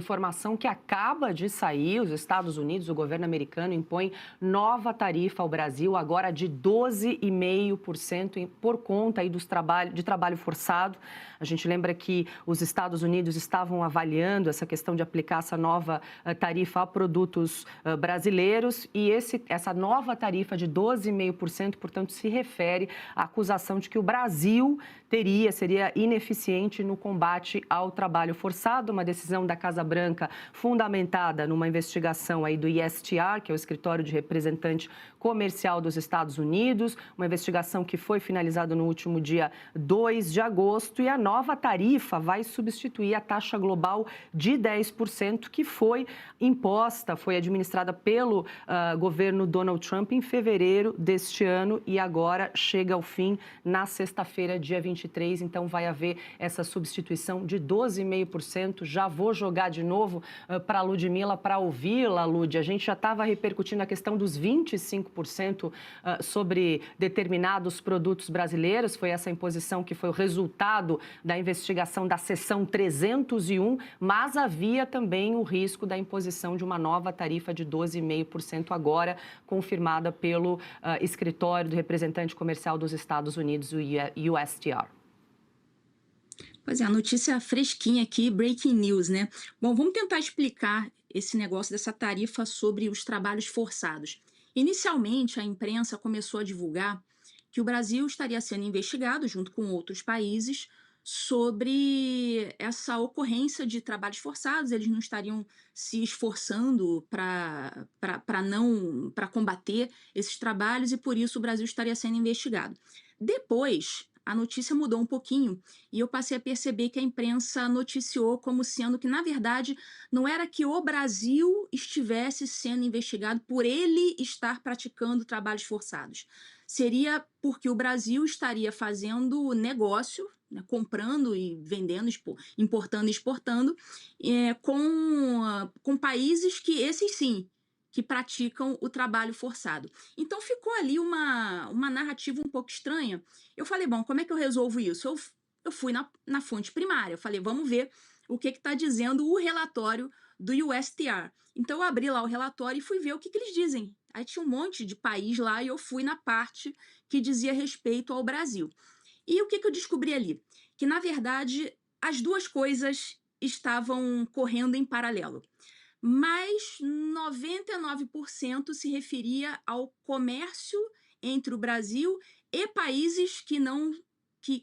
Informação que acaba de sair, os Estados Unidos, o governo americano impõe nova tarifa ao Brasil, agora de 12,5% por conta aí de trabalho forçado. A gente lembra que os Estados Unidos estavam avaliando essa questão de aplicar essa nova tarifa a produtos brasileiros e essa nova tarifa de 12,5%, portanto, se refere à acusação de que o Brasil seria ineficiente no combate ao trabalho forçado, uma decisão da Casa Branca fundamentada numa investigação aí do ISTR, que é o Escritório de Representante Comercial dos Estados Unidos, uma investigação que foi finalizada no último dia 2 de agosto, e a nova tarifa vai substituir a taxa global de 10% que foi imposta, foi administrada pelo governo Donald Trump em fevereiro deste ano e agora chega ao fim na sexta-feira, dia 23, então vai haver essa substituição de 12,5%. Já vou jogar de novo para a Ludmila para ouvi-la, Lud. A gente já estava repercutindo a questão dos 25% sobre determinados produtos brasileiros. Foi essa imposição que foi o resultado da investigação da seção 301, mas havia também o risco da imposição de uma nova tarifa de 12,5% agora, confirmada pelo Escritório do Representante Comercial dos Estados Unidos, o USTR. Pois é, a notícia fresquinha aqui, breaking news, né? Bom, vamos tentar explicar esse negócio dessa tarifa sobre os trabalhos forçados. Inicialmente, a imprensa começou a divulgar que o Brasil estaria sendo investigado, junto com outros países, sobre essa ocorrência de trabalhos forçados. Eles não estariam se esforçando para combater esses trabalhos e, por isso, o Brasil estaria sendo investigado. Depois, a notícia mudou um pouquinho e eu passei a perceber que a imprensa noticiou como sendo que, na verdade, não era que o Brasil estivesse sendo investigado por ele estar praticando trabalhos forçados. Seria porque o Brasil estaria fazendo negócio, né, comprando e vendendo, importando e exportando, com países que, esses sim, que praticam o trabalho forçado. Então ficou ali uma narrativa um pouco estranha. Eu falei, bom, como é que eu resolvo isso? Eu fui na fonte primária, eu falei, vamos ver o que está dizendo o relatório do USTR. Então eu abri lá o relatório e fui ver o que eles dizem. Aí tinha um monte de país lá e eu fui na parte que dizia respeito ao Brasil. E o que eu descobri ali? Que, na verdade, as duas coisas estavam correndo em paralelo. Mas 99% se referia ao comércio entre o Brasil e países que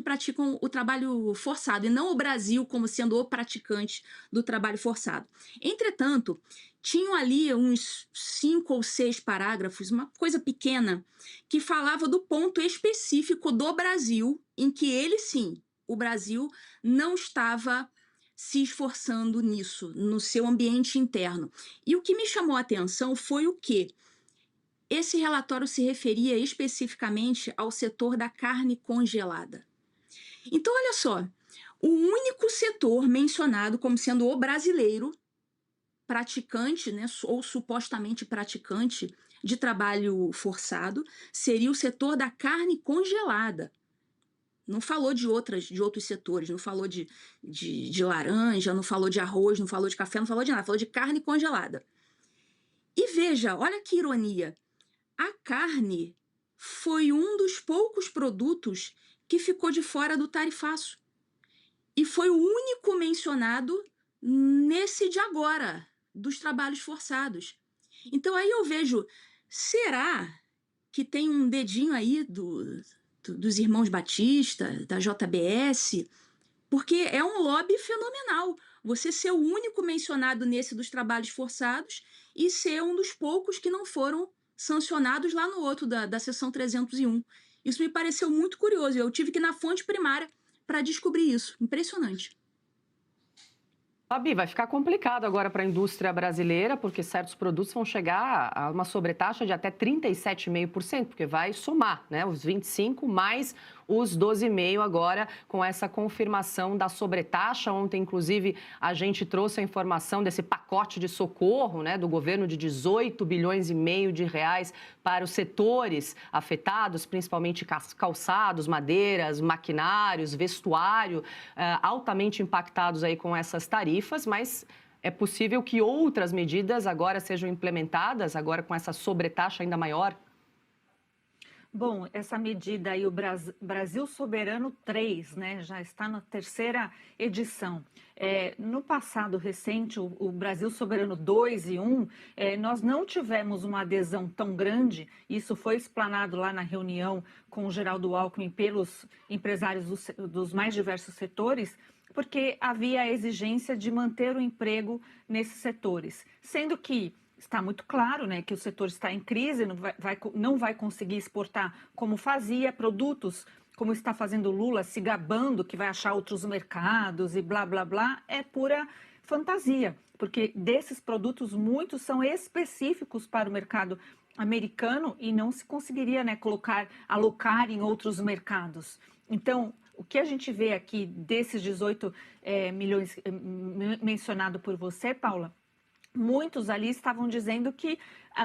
praticam o trabalho forçado, e não o Brasil como sendo o praticante do trabalho forçado. Entretanto, tinham ali uns 5 ou 6 parágrafos, uma coisa pequena, que falava do ponto específico do Brasil, em que ele sim, o Brasil, não estava se esforçando nisso, no seu ambiente interno. E o que me chamou a atenção foi o quê? Esse relatório se referia especificamente ao setor da carne congelada. Então, olha só, o único setor mencionado como sendo o brasileiro praticante, né, ou supostamente praticante de trabalho forçado, seria o setor da carne congelada. Não falou de outros setores, não falou de laranja, não falou de arroz, não falou de café, não falou de nada, falou de carne congelada. E veja, olha que ironia, a carne foi um dos poucos produtos que ficou de fora do tarifaço. E foi o único mencionado nesse de agora, dos trabalhos forçados. Então aí eu vejo, será que tem um dedinho aí dos irmãos Batista, da JBS, porque é um lobby fenomenal. Você ser o único mencionado nesse dos trabalhos forçados e ser um dos poucos que não foram sancionados lá no outro da seção 301. Isso me pareceu muito curioso. Eu tive que ir na fonte primária para descobrir isso. Impressionante. Fabi, vai ficar complicado agora para a indústria brasileira, porque certos produtos vão chegar a uma sobretaxa de até 37,5%, porque vai somar, né, os 25% mais os 12,5% agora com essa confirmação da sobretaxa. Ontem, inclusive, a gente trouxe a informação desse pacote de socorro, né, do governo de 18,5 bilhões de reais para os setores afetados, principalmente calçados, madeiras, maquinários, vestuário, altamente impactados aí com essas tarifas, mas É possível que outras medidas agora sejam implementadas, agora com essa sobretaxa ainda maior? Bom, essa medida aí, o Brasil Soberano 3, né, já está na terceira edição. No passado recente, o Brasil Soberano 2 e 1, nós não tivemos uma adesão tão grande, isso foi explanado lá na reunião com o Geraldo Alckmin pelos empresários dos mais diversos setores, porque havia a exigência de manter o emprego nesses setores, sendo que está muito claro, né, que o setor está em crise, não vai conseguir exportar como fazia, produtos como está fazendo Lula, se gabando que vai achar outros mercados e blá, blá, blá, é pura fantasia, porque desses produtos muitos são específicos para o mercado americano e não se conseguiria, né, alocar em outros mercados. Então, o que a gente vê aqui desses 18 milhões mencionado por você, Paula, muitos ali estavam dizendo que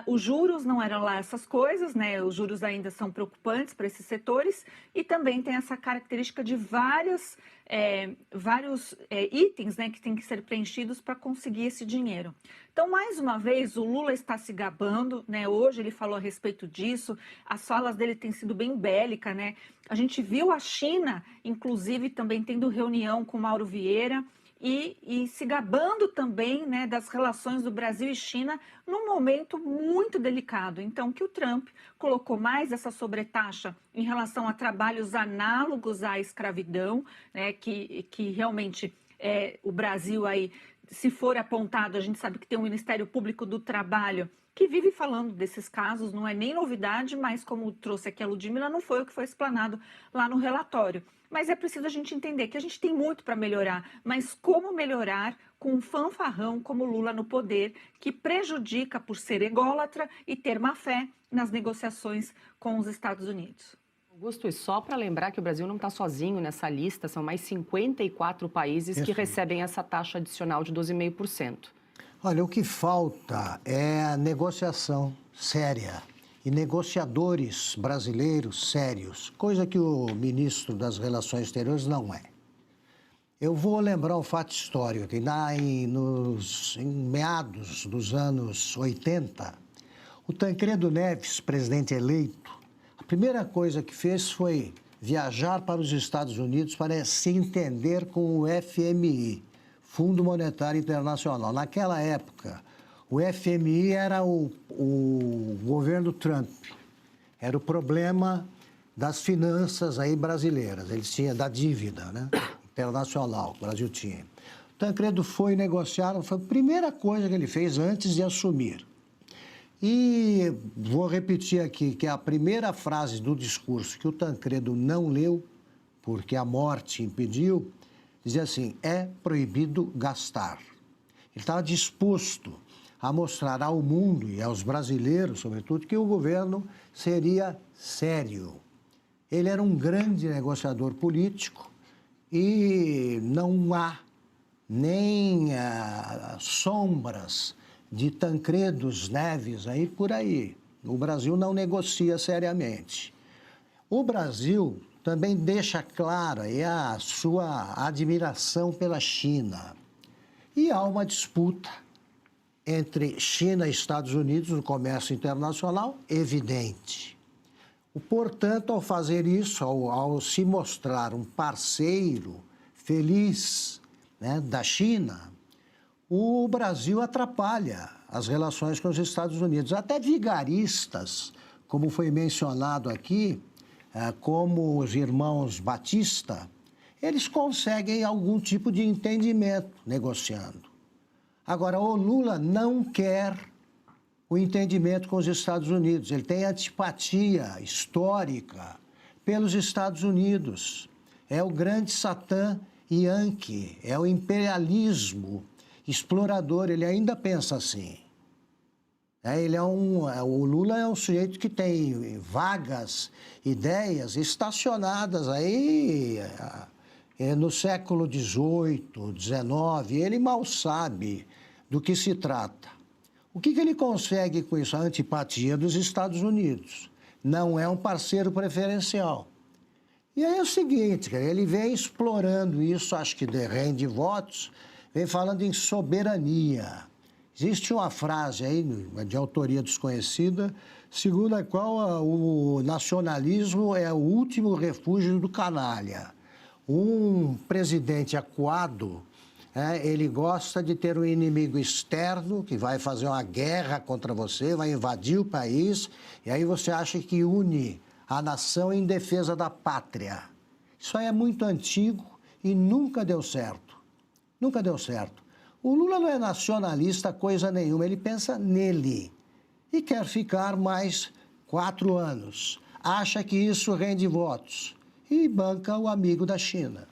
os juros não eram lá essas coisas, né? Os juros ainda são preocupantes para esses setores e também tem essa característica de vários itens, né, que tem que ser preenchidos para conseguir esse dinheiro. Então, mais uma vez, o Lula está se gabando, né? Hoje ele falou a respeito disso, as falas dele têm sido bem bélicas, né? A gente viu a China, inclusive, também tendo reunião com Mauro Vieira, e se gabando também, né, das relações do Brasil e China num momento muito delicado. Então, que o Trump colocou mais essa sobretaxa em relação a trabalhos análogos à escravidão, né, que realmente o Brasil aí, se for apontado, a gente sabe que tem o Ministério Público do Trabalho que vive falando desses casos, não é nem novidade, mas como trouxe aqui a Ludmila, não foi o que foi explanado lá no relatório. Mas é preciso a gente entender que a gente tem muito para melhorar, mas como melhorar com um fanfarrão como Lula no poder, que prejudica por ser ególatra e ter má fé nas negociações com os Estados Unidos. Augusto, e só para lembrar que o Brasil não está sozinho nessa lista, são mais 54 países que recebem essa taxa adicional de 12,5%. Olha, o que falta é a negociação séria e negociadores brasileiros sérios, coisa que o ministro das Relações Exteriores não é. Eu vou lembrar um fato histórico, que em meados dos anos 80, o Tancredo Neves, presidente eleito, a primeira coisa que fez foi viajar para os Estados Unidos para se entender com o FMI, Fundo Monetário Internacional. Naquela época, o FMI era o governo Trump. Era o problema das finanças aí brasileiras. Eles tinham da dívida, né, internacional que o Brasil tinha. O Tancredo foi negociar, foi a primeira coisa que ele fez antes de assumir. E vou repetir aqui que a primeira frase do discurso que o Tancredo não leu, porque a morte impediu, dizia assim: é proibido gastar. Ele estava disposto a mostrar ao mundo e aos brasileiros, sobretudo, que o governo seria sério. Ele era um grande negociador político e não há nem sombras de Tancredos Neves aí por aí. O Brasil não negocia seriamente. O Brasil também deixa clara a sua admiração pela China. E há uma disputa entre China e Estados Unidos no comércio internacional, evidente. Portanto, ao fazer isso, ao se mostrar um parceiro feliz, né, da China, o Brasil atrapalha as relações com os Estados Unidos. Até vigaristas, como foi mencionado aqui, como os irmãos Batista, eles conseguem algum tipo de entendimento negociando. Agora, o Lula não quer o entendimento com os Estados Unidos. Ele tem antipatia histórica pelos Estados Unidos. É o grande Satã Yankee, é o imperialismo explorador. Ele ainda pensa assim. O Lula é um sujeito que tem vagas ideias estacionadas aí no século XVIII, XIX. Ele mal sabe do que se trata. O que ele consegue com isso? A antipatia dos Estados Unidos. Não é um parceiro preferencial. E aí é o seguinte, ele vem explorando isso, acho que rende votos, vem falando em soberania. Existe uma frase aí, de autoria desconhecida, segundo a qual o nacionalismo é o último refúgio do canalha. Um presidente acuado, ele gosta de ter um inimigo externo que vai fazer uma guerra contra você, vai invadir o país, e aí você acha que une a nação em defesa da pátria. Isso aí é muito antigo e nunca deu certo. Nunca deu certo. O Lula não é nacionalista coisa nenhuma, ele pensa nele e quer ficar mais 4 anos. Acha que isso rende votos e banca o amigo da China.